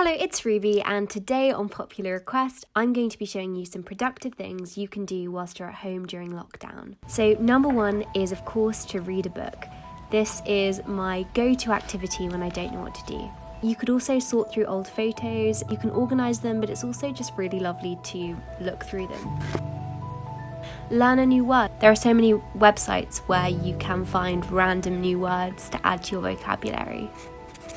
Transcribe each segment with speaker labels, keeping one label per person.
Speaker 1: Hello, it's Ruby, and today on popular request, I'm going to be showing you some productive things you can do whilst you're at home during lockdown. So number one is, of course, to read a book. This is my go-to activity when I don't know what to do. You could also sort through old photos, you can organise them, but it's also just really lovely to look through them. Learn a new word. There are so many websites where you can find random new words to add to your vocabulary.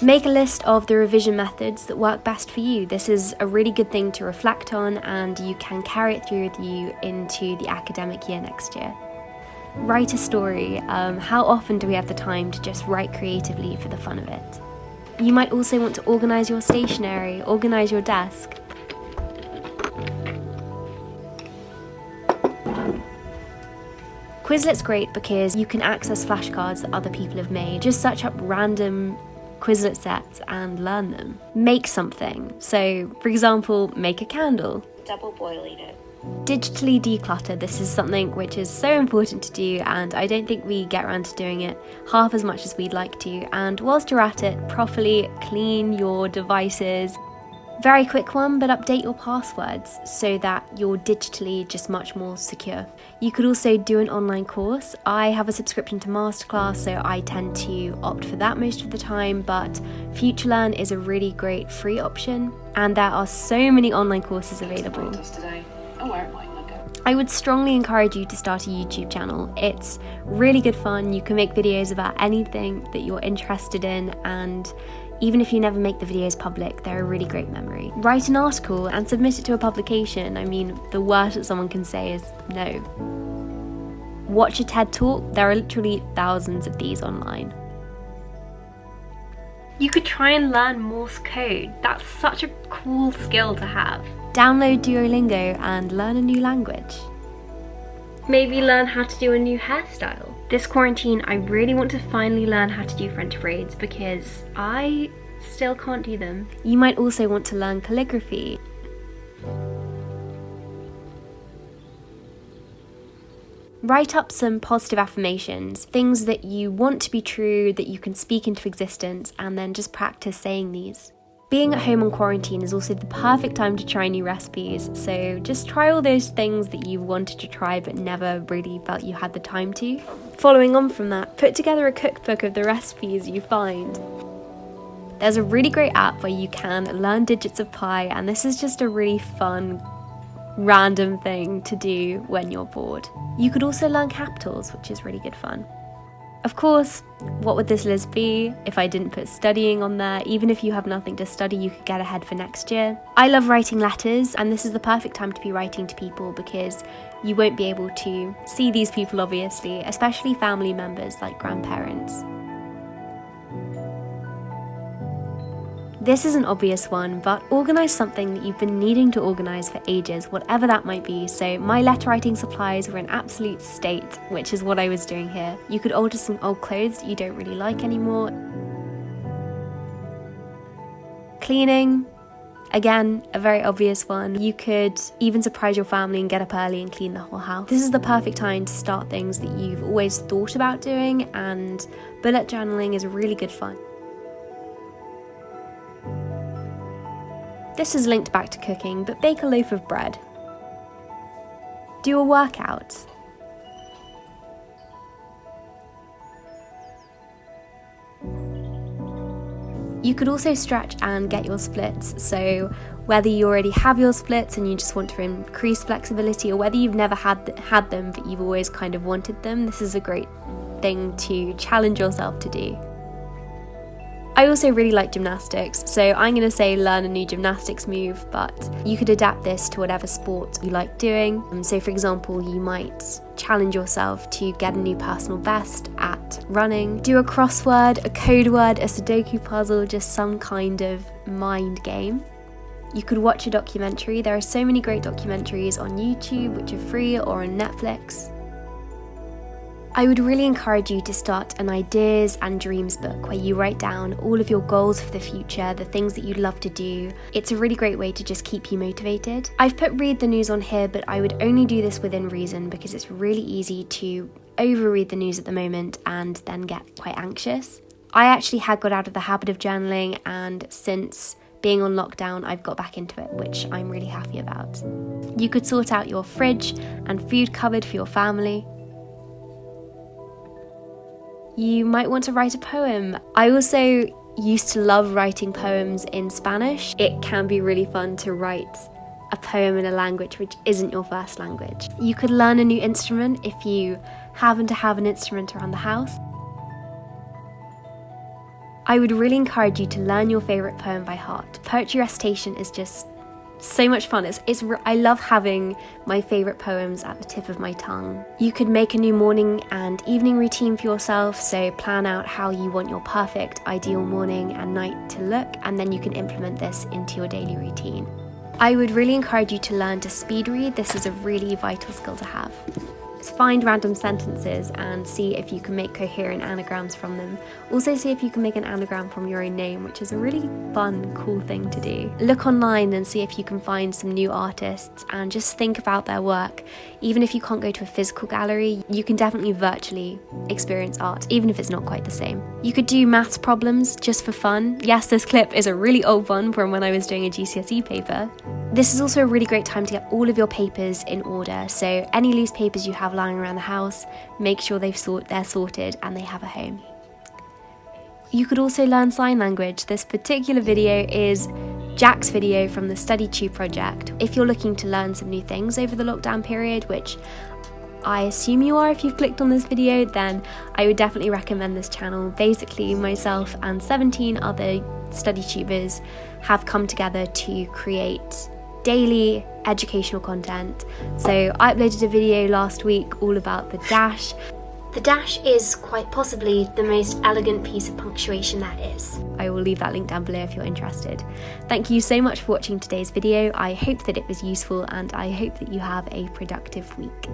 Speaker 1: Make a list of the revision methods that work best for you. This is a really good thing to reflect on, and you can carry it through with you into the academic year next year. Write a story. How often do we have the time to just write creatively for the fun of it? You might also want to organise your stationery, organise your desk. Quizlet's great because you can access flashcards that other people have made. Just search up random Quizlet sets and learn them. Make something. So, for example, make a candle.
Speaker 2: Double boiling it.
Speaker 1: Digitally declutter. This is something which is so important to do, and I don't think we get around to doing it half as much as we'd like to. And whilst you're at it, properly clean your devices. Very quick one, but update your passwords so that you're digitally just much more secure. You could also do an online course. I have a subscription to Masterclass, so I tend to opt for that most of the time, but FutureLearn is a really great free option, and there are so many online courses available. I would strongly encourage you to start a YouTube channel. It's really good fun. You can make videos about anything that you're interested in, and even if you never make the videos public, they're a really great memory. Write an article and submit it to a publication. I mean, the worst that someone can say is no. Watch a TED Talk. There are literally thousands of these online. You could try and learn Morse code. That's such a cool skill to have. Download Duolingo and learn a new language. Maybe learn how to do a new hairstyle. This quarantine, I really want to finally learn how to do French braids because I still can't do them. You might also want to learn calligraphy. Write up some positive affirmations, things that you want to be true, that you can speak into existence, and then just practice saying these. Being at home on quarantine is also the perfect time to try new recipes, so just try all those things that you wanted to try but never really felt you had the time to. Following on from that, put together a cookbook of the recipes you find. There's a really great app where you can learn digits of pi, and this is just a really fun, random thing to do when you're bored. You could also learn capitals, which is really good fun. Of course, what would this list be if I didn't put studying on there? Even if you have nothing to study, you could get ahead for next year. I love writing letters, and this is the perfect time to be writing to people because you won't be able to see these people, obviously, especially family members like grandparents. This is an obvious one, but organise something that you've been needing to organise for ages, whatever that might be. So my letter writing supplies were in absolute state, which is what I was doing here. You could alter some old clothes that you don't really like anymore. Cleaning, again, a very obvious one. You could even surprise your family and get up early and clean the whole house. This is the perfect time to start things that you've always thought about doing, and bullet journaling is really good fun. This is linked back to cooking, but bake a loaf of bread. Do a workout. You could also stretch and get your splits, so whether you already have your splits and you just want to increase flexibility, or whether you've never had them but you've always kind of wanted them, this is a great thing to challenge yourself to do. I also really like gymnastics, so I'm going to say learn a new gymnastics move, but you could adapt this to whatever sport you like doing. So for example, you might challenge yourself to get a new personal best at running, do a crossword, a codeword, a sudoku puzzle, just some kind of mind game. You could watch a documentary. There are so many great documentaries on YouTube which are free or on Netflix. I would really encourage you to start an ideas and dreams book where you write down all of your goals for the future, the things that you'd love to do. It's a really great way to just keep you motivated. I've put read the news on here, but I would only do this within reason because it's really easy to overread the news at the moment and then get quite anxious. I actually had got out of the habit of journaling, and since being on lockdown, I've got back into it, which I'm really happy about. You could sort out your fridge and food cupboard for your family. You might want to write a poem. I also used to love writing poems in Spanish. It can be really fun to write a poem in a language which isn't your first language. You could learn a new instrument if you happen to have an instrument around the house. I would really encourage you to learn your favourite poem by heart. Poetry recitation is just so much fun. I love having my favourite poems at the tip of my tongue. You could make a new morning and evening routine for yourself, so plan out how you want your perfect ideal morning and night to look, and then you can implement this into your daily routine. I would really encourage you to learn to speed read. This is a really vital skill to have. Find random sentences and see if you can make coherent anagrams from them. Also see if you can make an anagram from your own name, which is a really fun, cool thing to do. Look online and see if you can find some new artists and just think about their work. Even if you can't go to a physical gallery, you can definitely virtually experience art, even if it's not quite the same. You could do maths problems just for fun. Yes, this clip is a really old one from when I was doing a GCSE paper. This is also a really great time to get all of your papers in order, so any loose papers you have lying around the house, make sure they're sorted and they have a home. You could also learn sign language. This particular video is Jack's video from the StudyTube Project. If you're looking to learn some new things over the lockdown period, which I assume you are if you've clicked on this video, then I would definitely recommend this channel. Basically, myself and 17 other StudyTubers have come together to create daily educational content. So I uploaded a video last week all about the dash. The dash is quite possibly the most elegant piece of punctuation there is. I will leave that link down below if you're interested. Thank you so much for watching today's video. I hope that it was useful and I hope that you have a productive week.